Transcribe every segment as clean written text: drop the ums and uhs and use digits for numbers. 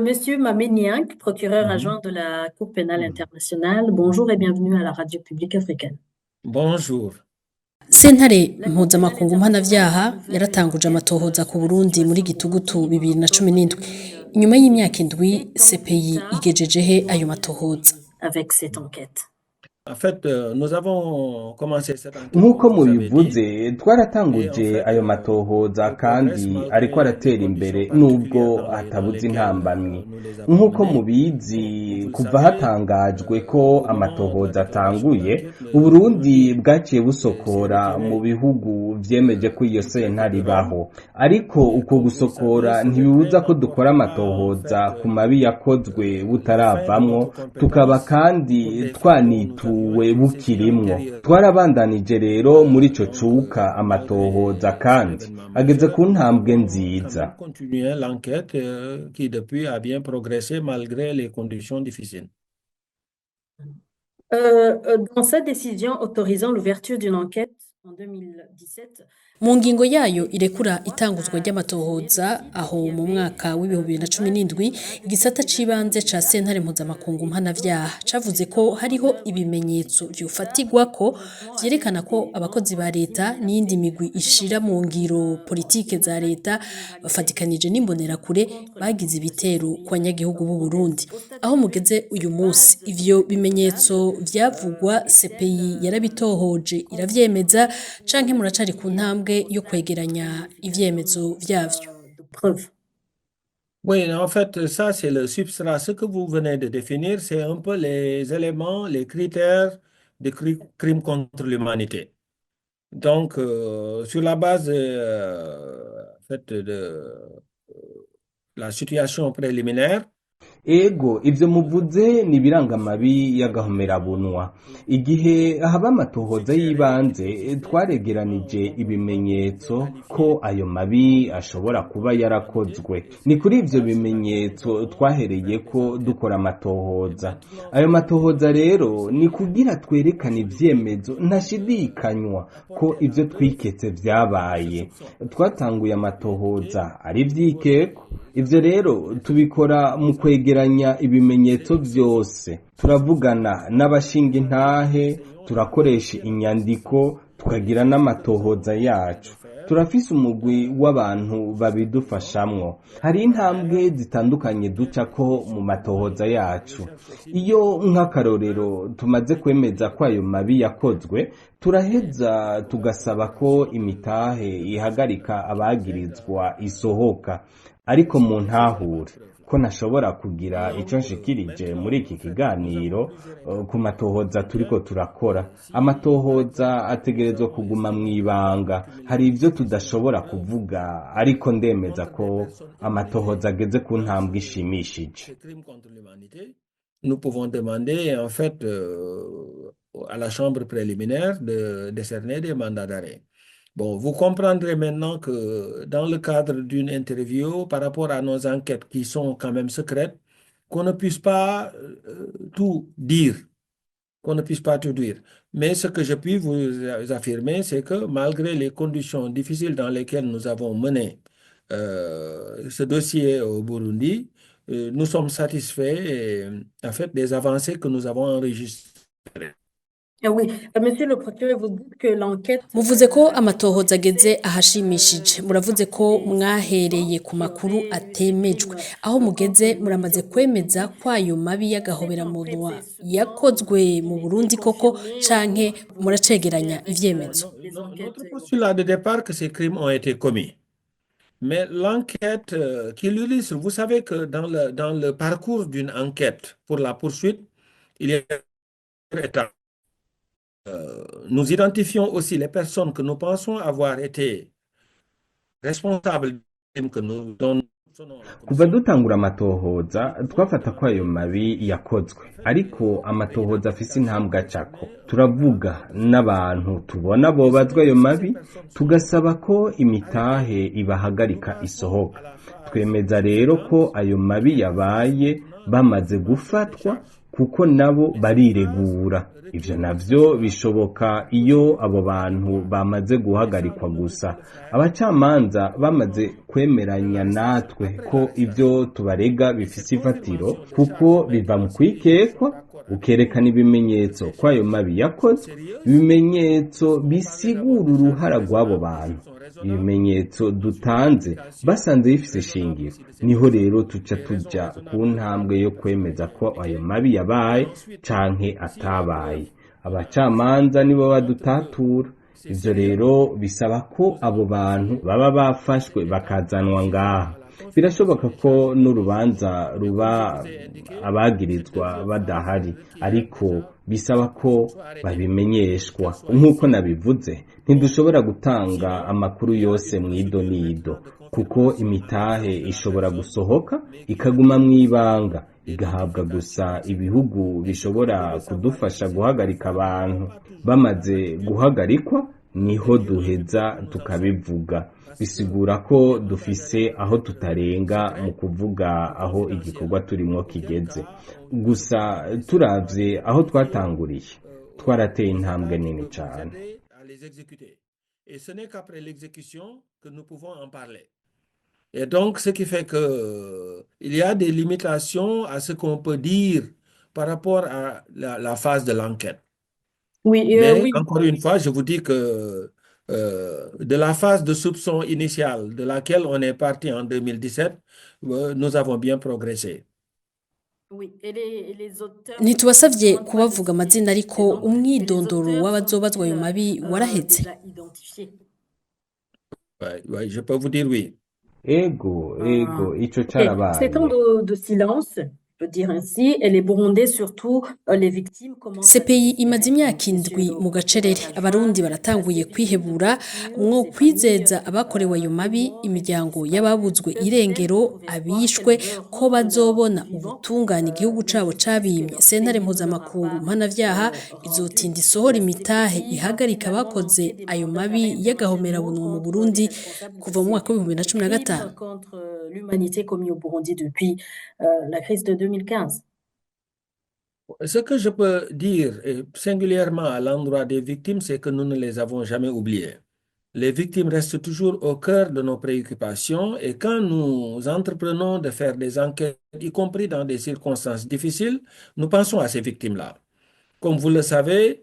Monsieur Mamé procureur adjoint de la Cour pénale internationale, bonjour et bienvenue à la radio publique africaine. Bonjour. Sentare mpuzamakungu mpanavyaha yaratanguje amatohoza ku Burundi muri gitugutu 2017. Inyuma y'imyaka indwi CPI igejejehe ayo matohoza. Avec cette enquête. En fait, nous avons commencé cette enquête. Nk'uko mubivuze twaratanguje ayo matohoza kandi ariko aratera imbere nubwo hatabuze intambamyi. Nk'uko mubizi kuva hatangajwe ko amatohoza atanguye, Uburundi bwaciye busokora mu bihugu vyemeje ko iyo sentare ibaho. Ariko uko gusokora ntibibuza ko dukora amatohoza ku mabi yakozwe butaravamwo, tukaba kandi twanituwe bukirimwo. Twarabandanije rero muri ico cuka amatohoza kandi ageze ku ntambwe nziza. Continuer l'enquête qui depuis a bien progressé malgré les conditions difficiles. Dans sa décision autorisant l'ouverture d'une enquête en 2017, mu ngingo yayo irekura itanguzwa ry'amatohoza aho mu mwaka w'ibihumbi 2017 igisata cibanze ca sentare mpuzamakungu mpanavyaha cavuze ko hariho ibimenyetso vyofatirwa ko vyerekana ko abakozi ba leta n'indi migwi ishira mu ngiro politike za leta bafatikanije n'imbonerakure bagize ibitero ku banyagihugu b'u Burundi. Aho mugeze uyu munsi ivyo bimenyetso vyavugwa CPI yarabitohoje iravyemeza canke muracari ku ntambwe yo kwegeranya ivyemezo vyavyo. Oui, en fait, ça c'est le substrat. Ce que vous venez de définir, c'est un peu les éléments, les critères de crimes contre l'humanité. Donc, sur la base en fait, de la situation préliminaire, Ego ivyo muvuze ni biranga mabi y'agahomerabunwa. Igihe haba amatohoza y'ibanze twaregeranije ibimenyetso ko ayo mabi ashobora kuba yarakozwe. Ni kuri ivyo bimenyetso twahereye ko dukora amatohoza. Ayo matohoza rero ni kugira twerekane ivyemezo ntashidikanywa ko ivyo twiketse vyabaye. Twatanguye amatohoza ari vyikeko. Ivyo rero tubikora mu kwegeranya ibimenyetso vyose. Turavugana n'abashinga intahe, turakoresha inyandiko, tukagira n'amatohoza yacu. Turafise umugwi w'abantu babidufashamwo. Hari intambwe zitandukanye ducako mu matohoza yacu. Iyo nk'akarorero tumaze kwemeza ko ayo mabi yakozwe, turaheza tugasaba ko imitahe ihagarika abagirizwa isohoka. Ariko mu ntahure ko nashobora kugira ico nshikirije muri iki kiganiro ku matohoza turiko turakora. Amatohoza ategerezwa kuguma mw'ibanga. Hari ivyo tudashobora kuvuga ariko ndemeza ko amatohoza ageze ku ntambwe ishimishije. Nous pouvons demander en fait à la chambre préliminaire de décerner des mandats d'arrêt. Bon, vous comprendrez maintenant que dans le cadre d'une interview, par rapport à nos enquêtes qui sont quand même secrètes, qu'on ne puisse pas tout dire, Mais ce que je puis vous affirmer, c'est que malgré les conditions difficiles dans lesquelles nous avons mené ce dossier au Burundi, nous sommes satisfaits en fait des avancées que nous avons enregistrées. Oui, monsieur le procureur, vous dites que l'enquête... Muvuze ko amatohoza ageze ahashimishije. Muravuze ko mwahereye ku makuru atemejwe. Aho mugeze muramaze kwemeza ko ayo mabi y'agahoberamumwa yakozwe mu Burundi koko canke muracegeranya ivyemezo. Notre postulat de départ que ces crimes ont été commis. Mais l'enquête qui l'illustre, vous savez que dans le parcours d'une enquête pour la poursuite, il y a une étape. Nous identifions aussi les personnes que nous pensons avoir été responsables que nous donnons. Kuva dutangura amatohoza twafata ko ayo mabi yakozwe, ariko amatohoza afise intambwe acako. Turavuga n'abantu tubona bobazwa ayo mabi, tugasaba ko imitahe ibahagarika isohoka. Twemeza rero ko ayo mabi yabaye bamaze gufatwa, kuko nabo bariregura. Ivyo navyo bishoboka iyo abo bantu bamaze guhagarikwa gusa. Abacamanza bamaze kwemeranya natwe ko ivyo tubarega bifise ifatiro, kuko biva mu kwikekwa, ukerekana ibimenyetso ko ayo mabi yakozwe, ibimenyetso bisigura uruhara rw'abo bantu. Ibimenyetso dutanze basanze bifise ishingiro, niho rero tuca tuja ku ntambwe yo kwemeza ko ayo mabi yabaye canke atabaye. Abacamanza nibo badutatura. Ivyo rero bisaba ko abo bantu baba bafashwe bakazanwa ngaha. Birashoboka ko n'urubanza ruba abagirizwa badahari, ariko bisaba ko babimenyeshwa. Nk'uko nabivuze, ntidushobora gutanga amakuru yose mw'idonido, kuko imitahe ishobora gusohoka ikaguma mw'ibanga, igahabwa gusa ibihugu bishobora kudufasha guhagarika abantu. Bamaze guhagarikwa niho duheza tukabivuga. Bisigura ko dufise aho tutarenga mu kuvuga aho igikorwa turimwo kigeze. Gusa turavye aho twatanguriye, twarateye intambwe nini cane. Et ce n'est qu'après l'exécution que nous pouvons en parler. Et donc, ce qui fait que il y a des limitations à ce qu'on peut dire par rapport à la phase de l'enquête. Oui, Mais oui. encore une fois, je vous dis que de la phase de soupçon initiale de laquelle on est parti en 2017, nous avons bien progressé. Oui, et les auteurs ntitubasavye kubavuga amazina ariko umwidondoro w'abazobazwa ayo mabi waraheze. déjà identifiés. Ouais, je peux vous dire oui. Ego, ico Ok, carabaye. ces temps de silence, je peux dire ainsi, et les Burundais surtout, les victimes commencent à CPI imaze désirer imyaka indwi mu gacerere, abarundi baratanguye kwihebura mwo kwizeza abakorewe ayo mabi, imiryango y'ababuzwe irengero, abishwe ko bazobona ubutungane igihugu cabo cabimye. Sentare mpuzamakungu mpanavyaha izotinda isohora imitahe ihagarika abakoze ayo mabi y'agahomerabunwa mu Burundi kuva mu mwaka wa 2015. crimes contre l'humanité commis au Burundi depuis la crise de 2015. Ce que je peux dire, et singulièrement à l'endroit des victimes, c'est que nous ne les avons jamais oubliées. Les victimes restent toujours au cœur de nos préoccupations et quand nous entreprenons de faire des enquêtes, y compris dans des circonstances difficiles, nous pensons à ces victimes-là. Comme vous le savez,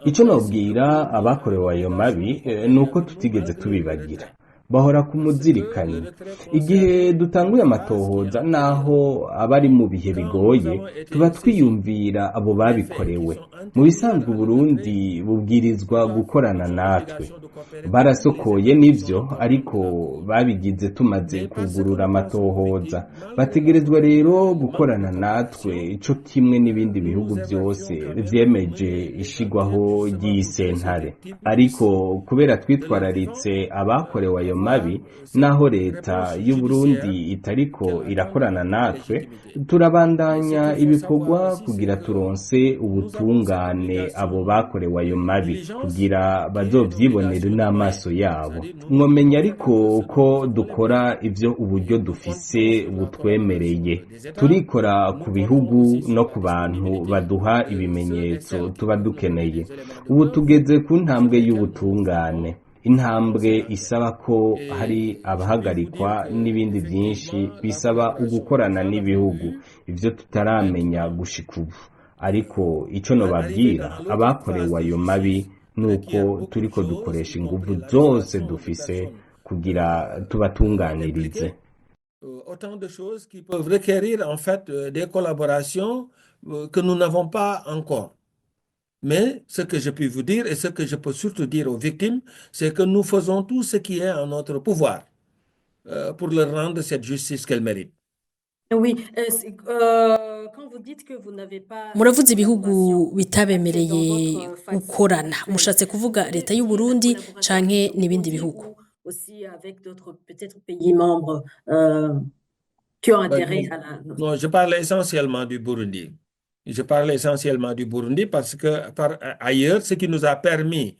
Ico nobwira abakorewe ayo mabi nuko tutigeze tubibagira. Bahora kumuzirikanye. Igihe dutanguye amatohoza naho abari mu bihe bigoye, tuba twiyumvira abo babikorewe. Mu bisanzwe Burundi bubwirizwa gukorana natwe. Barasokoye nivyo, ariko babigize tumaze kugurura amatohoza. Bategerezwa rero gukorana natwe, ico kimwe n'ibindi bihugu byose vyemeje ishigwaho ry'isentare. Ariko kubera twitwararitse abakorewe ayo mabi, naho leta y'u Burundi itariko irakorana natwe, turabandanya ibikorwa kugira turonse ubutungane abo bakorewe ayo mabi, kugira bazovyibonere n'amaso yabo. Mwomenya ariko ko dukora ivyo uburyo dufise butwemereye. Turikora ku bihugu no ku bantu baduha ibimenyetso tuba dukeneye. Ubu tugeze ku ntambwe y'ubutungane. Intambwe isaba ko hari abahagarikwa n'ibindi byinshi bisaba ugukorana n'ibihugu, ivyo tutaramenya gushika ubu. Ariko ico nobabwira abakorewe ayo mabi nuko turiko dukoresha inguvu zose dufise kugira tubatunganirize. Autant de choses qui peuvent requérir en fait des collaborations que nous n'avons pas encore. Mais ce que je puis vous dire et ce que je peux surtout dire aux victimes, c'est que nous faisons tout ce qui est en notre pouvoir pour leur rendre cette justice qu'elles méritent. Oui, quand vous dites que vous n'avez pas Muravuze ibihugu bitabemereye gukorana, mushatse kuvuga leta y'u Burundi canke n'ibindi bihugu? aussi avec d'autres peut-être pays membres qui ont intérêt à la... Non, je parle essentiellement du Burundi. Je parle essentiellement du Burundi parce que par ailleurs, ce qui nous a permis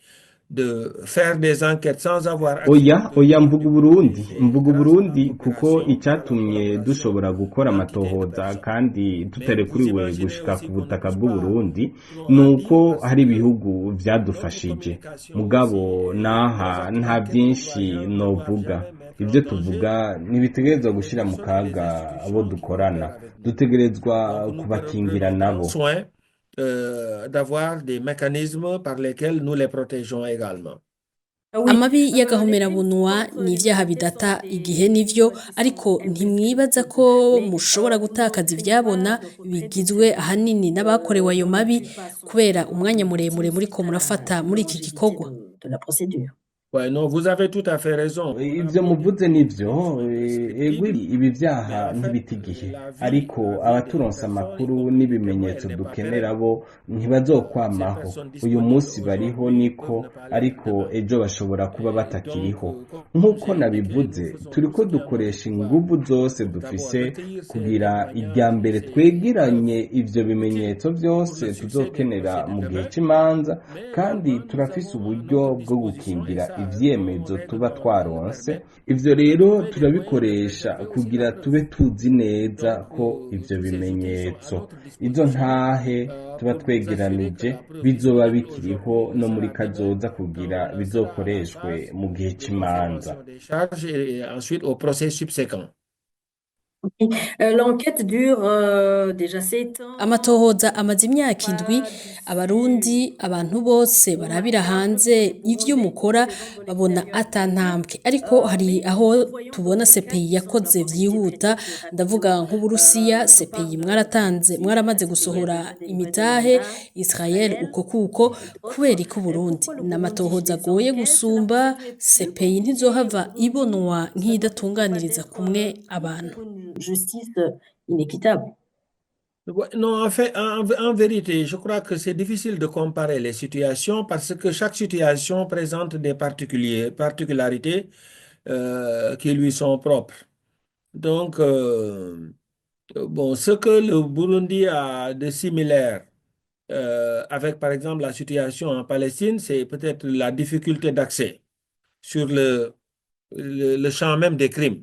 de faire des enquêtes sans avoir accès oya aux oya données mvuga du uburundi pays. Et mvuga grâce à la uburundi kuko coopération, icyatumye la dushobora collaboration, gukora l'identité des amatohoza personnes. kandi Mais vous tutarekuriwe imaginez gushika aussi ku qu'on ne butaka puisse bw'u pas Burundi trop ni en dire uko parce hari que ibihugu notre vyadufashije communication mugabo aussi est très naha nta automatique. Les byinshi voyants ne doivent novuga jamais mettre en ibyo danger tuvuga ntibitegerezwa les gushyira mu personnes ou les kaga abo institutions qui dukorana coopèrent avec nous. dutegerezwa Donc, nous kubakingira prenons grand nabo soin d'avoir des mécanismes par lesquels nous les protégeons également. Ah oui, Amabi les y'agahomerabunwa contre ni ivyaha l'humanité sont bidata des igihe nivyo, crimes qui ariko sont ntimwibaza imprescriptibles. ko Mais mushobora nous ne gutakaza craignons ivyabona pas de retraiter bigizwe celui ahanini n'abakorewe ayo dont la mabi culpa sont kubera avérées umwanya comme muremure victime muriko suite à murafata la muri iki longévité gikorwa. de la procédure. Ouais, non, vous avez tout à fait raison. On a ibyo beau muvuze déplorer des nibyo conditions egwi imprescriptibles, ibi mais byaha en fait, ntibita igihe la ariko vie des abaturonsa personnes, y amakuru compris des témoins, n'ibimenyetso elle n'est pas dukenera pérenne. bo Ces ntibazokwamaho personnes uyu disponibles munsi bariho aujourd'hui peuvent niko ne pas l'être ariko demain. ejo bashobora kuba Et donc, batakiriho comme nk'uko j'ai indiqué, nous nabivuze faisons turi tout ko ce qui est en notre dukoresha pouvoir inguvu zose pour d'abord dufise recueillir ces kugira irya témoignages ou mbere ces twegeranye preuves ivyo bimenyetso utiles pour byose le succès des tuzokenera procès de mu gihe demain. c'imanza Mais kandi également, nous turafise avons à uburyo notre bwo disposition, et gukingira ça, ivyemezo nos tuba règlements le twaronse permettent, ivyo de rero trouver des moyens de turabikoresha préserver aussi kugira la tube preuve. tuzi neza Donc, ko ivyo tous ces outils sont à bimenyetso notre izo disposition ntahe tuba pour vous assurer que twegeranije la preuve bizoba disponible bikiriho aujourd'hui le no muri sera demain kazoza quand kugira on sera à la bizokoreshwe phase mu gihe de c'imanza confirmation des charges et ensuite au procès subséquent. Ok. L'enquête dure déjà 7 ans. Amatohoza amaze imyaka indwi, abarundi abantu bose barabira hanze ivyo mukora babona atantambwe, ariko hari aho tubona CPI yakoze vyihuta, ndavuga nk'Uburusiya. CPI mwaramaze gusohora imitahe, Israel uko kuko, kubera ko Burundi n'amatohoza agoye gusumba. CPI ntizohava ibonwa nk'idatunganiriza kumwe abantu. Justice inéquitable. Ouais, non, en fait, en vérité, je crois que c'est difficile de comparer les situations parce que chaque situation présente des particularités qui lui sont propres. Donc, bon, ce que le Burundi a de similaire avec, par exemple, la situation en Palestine, c'est peut-être la difficulté d'accès sur le champ même des crimes.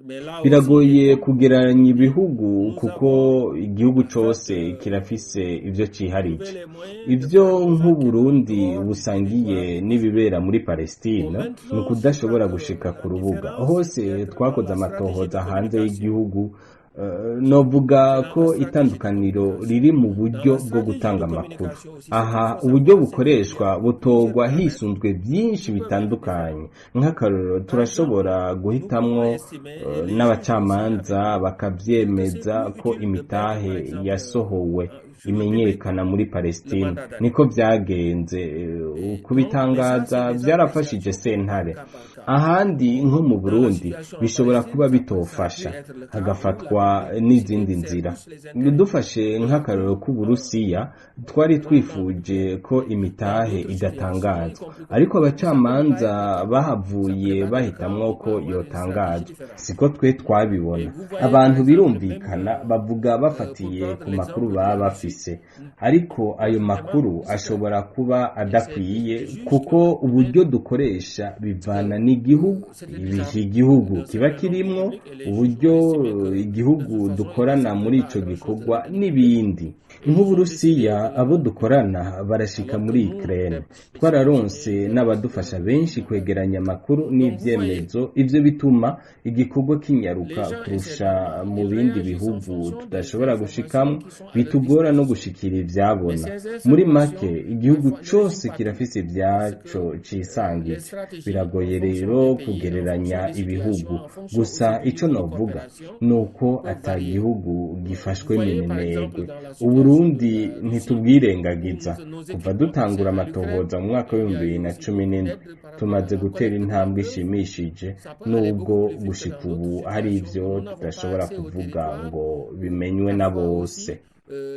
Mais là aussi, biragoye comme kugereranya ibihugu nous kuko avons igihugu en fait cose kirafise ivyo trouvé ciharije les moyens de ivyo faire des enquêtes en nk'uburundi dehors du busangiye territoire n'ibibera muri Bon, palestine ni maintenant, je crois ukudashobora que gushika ku la rubuga différence, hose c'est peut-être twakoze dans la stratégie de amatohoza hanze communication. y'igihugu C'est novuga dans ko la stratégie de itandukaniro communication. riri mu Dans buryo la bwo stratégie gutanga de amakuru communication aussi, ce qu'il aha faut uburyo savoir, c'est qu'il y bukoreshwa a plusieurs butorwa paramètres hisunzwe byinshi qui peuvent être bitandukanye différents. nk'akarorero Par exemple, turashobora nous pouvons guhitamwo estimer, et les juges aussi avec n'abacamanza nous, que c'est bakavyemeza plus ko utile de payer, par imitahe exemple, yasohowe sur le public, imenyekana muri le Palestine mandat d'arrêt. niko vyagenze Et donc, mais ça, kubitangaza c'est des vyarafashije appréciations qu'on prend sentare cas par cas. ahandi Bon, nko mu dans la Burundi situation en bishobora Palestine, kuba ça a pu bitofasha être le cas où la hagafatwa publicité n'izindi sert nzira plus les intérêts. dufashe Donc, nk'akarorero k'Uburusiya twari twifuje ko dans imitahe d'autres situations, y idatangazwa compris comme ariko ça peut ne abacamanza pas être le cas. Ça bahavuye peut pas être le cas, bahitamwo on peut ko avoir une stratégie yotangazwa différente. siko twe Et twabibona vous voyez, par abantu exemple, même birumvikana bavuga pour bafatiye prendre ku makuru l'exemple de baba la Russie, bafise ariko ayo makuru précisément, ashobora kuba et c'est adakwiye les juges qui kuko ont estimé uburyo dukoresha bivana n'igihugu c'était ibihe bizarre igihugu d'un kiba certain nombre de kirimwo publics et les juges uburyo ont estimé que de igihugu toute façon, dukorana il ne muri servait ico pas à grand chose de gikorwa retenir le public. n'ibindi Et ils ont décidé nk'Uburusiya de abo l'avoir dukorana barashika alors que muri nous, Ukraine les twararonse États-Unis, n'abadufasha benshi kwegeranya amakuru donc vous voyez, n'ivyemezo ivyo bituma igikorwa les kinyaruka gens, et c'est kurusha normal, mu ils bindi réagissent en bihugu fonction des tudashobora informations gushikamo qui sont à leur bitugora no disposition. gushikira Mais ivyabona ces muri make informations, igihugu parfois, ne résument cose pas tout kirafise parce ivyaco que les cisangije stratégies, biragoye en fonction rero des pays, en kugereranya fonction des ibihugu situations, en fonction gusa aussi du ico niveau de novuga coopération, nuko peuvent ata varier. gihugu Vous gifashwe voyez, par exemple, minenegwe dans la situation Uburundi de la Russie, où ntitubwirengagiza nos kuva équipes ont dutangura passé à l'Ukraine, amatohoza mu mwaka il y a w'ibihumbi eu bibiri na aussi cumi beaucoup n'indwi d'aide par rapport à tumaze la gutera collecte de intambwe preuves. ishimishije Ça peut aller nubwo beaucoup plus vite que gushika dans d'autres ubu hari situations ivyo où nous n'avons pas tudashobora accès au kuvuga territoire, ngo ou bimenywe na parfois bose aussi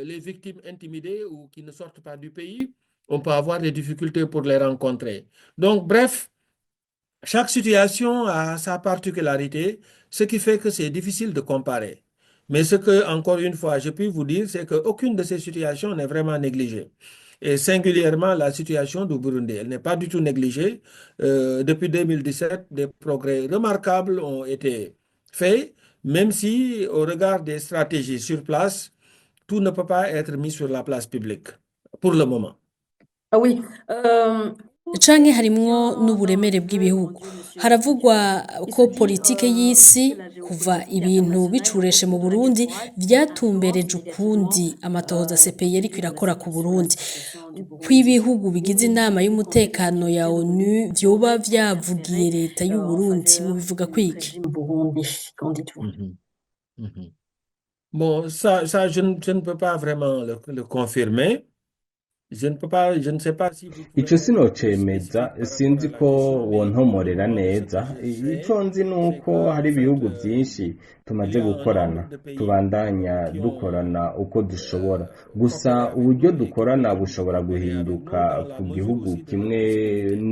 les victimes intimidées ou qui ne sortent pas du pays, on peut avoir des difficultés pour les rencontrer. Donc, bref, chaque situation a sa particularité, ce qui fait que c'est difficile de comparer. Mais ce que, encore une fois, je puis vous dire, c'est qu'aucune de ces situations n'est vraiment négligée. et singulièrement la situation du Burundi. Elle n'est pas du tout négligée. Depuis 2017, des progrès remarquables ont été faits, même si, au regard des stratégies sur place, tout ne peut pas être mis sur la place publique pour le moment. Ah oui. canke harimwo n'uburemere bw'ibihugu haravugwa ko politike y'isi kuva ibintu bicureshe mu Burundi vyatumbereje ukundi amatohoza CPI yariko irakora ku Burundi kw'ibihugu bigize inama y'umutekano ya ONU vyoba vyavugiye leta y'u Burundi mu bivuga kwiki Burundi, qu'en dites-vous? Mhm. Bon, ça je ne peux pas vraiment le confirmer. Je ne sais pas si vous ico pouvez sinocemeza spécifier par sinzi rapport à ko la situation wontomorera au neza Niger. ico nzi C'est nuko qu'en hari fait, ibihugu vyinshi tumaze il y a un gukorana nombre de pays tubandanya qui dukorana ont uko dushobora gusa coopéré avec uburyo nous et qui dukorana continuent de bushobora coopérer avec nous guhinduka dans la ku mesure gihugu aussi de leurs kimwe possibilités.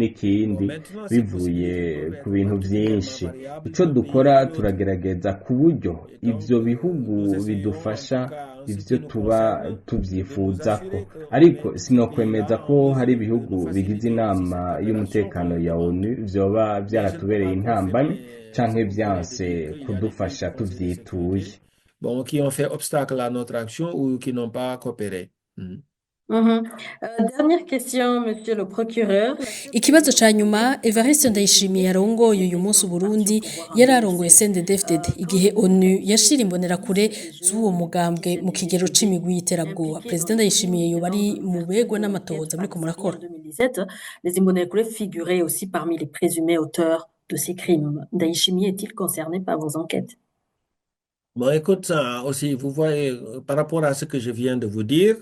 Bon, n'ikindi maintenant, ces possibilités bivuye peuvent ku être bintu particulièrement vyinshi variables ico d'un pays à dukora l'autre. turagerageza ku buryo Et donc, ivyo nous bihugu essayons en bidufasha tout cas, en ce ivyo qui nous tuba concerne, de nous tuvyifuzako assurer qu'on met ariko tous ces sinokwemeza pays-là en ko hari mesure de nous ibihugu bigize faciliter aussi cette inama coopération qu'on y'umutekano leur ya demande. ONU vyoba Mais je ne peux vyaratubereye pas intambamyi confirmer ce canke que vous venez de vyanse dire, qu'il y a des pays kudufasha du Conseil de tuvyituye. sécurité, bon, qui ont fait obstacle à notre action ou qui n'ont pas coopéré. Mhm. Mhm. Dernière question, monsieur le procureur. ikibazo ca nyuma Evariste Ndayishimiye yarongoye uyu munsi Burundi yararongoye CNDD-FDD igihe ONU yashira imbonerakure z'uwo mugambwe mu kigero c'imigwi y'iterabwoba Perezida Ndayishimiye yoba ari mu begwa n'amatohoza muriko murakora 2017, les Imbonerakure figuraient aussi parmi les présumés auteurs de ces crimes. Ndayishimiye est-il concerné par vos enquêtes? Bon, écoute, ça aussi, vous voyez, par rapport à ce que je viens de vous dire,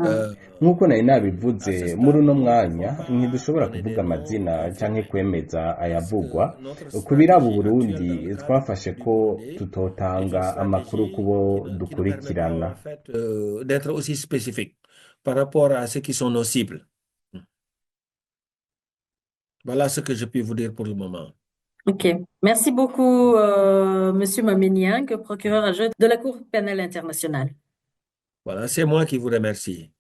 euh, nk'uko nari à nabivuze ce muri stade, uno nous ne mwanya pouvons ntidushobora pas donner kuvuga des noms amazina canke confirmés kwemeza parce ayavugwa que notre ku biraba stratégie actuelle dans Burundi le cadre twafashe du ko Burundi est une tutotanga amakuru stratégie kubo qui ne permet pas en dukurikirana. fait d'être aussi spécifique par rapport à ceux qui sont nos cibles. Voilà ce que je peux vous dire pour le moment. Ok. Merci beaucoup, monsieur Mameniang, procureur adjoint de la Cour pénale internationale. Voilà, c'est moi qui vous remercie.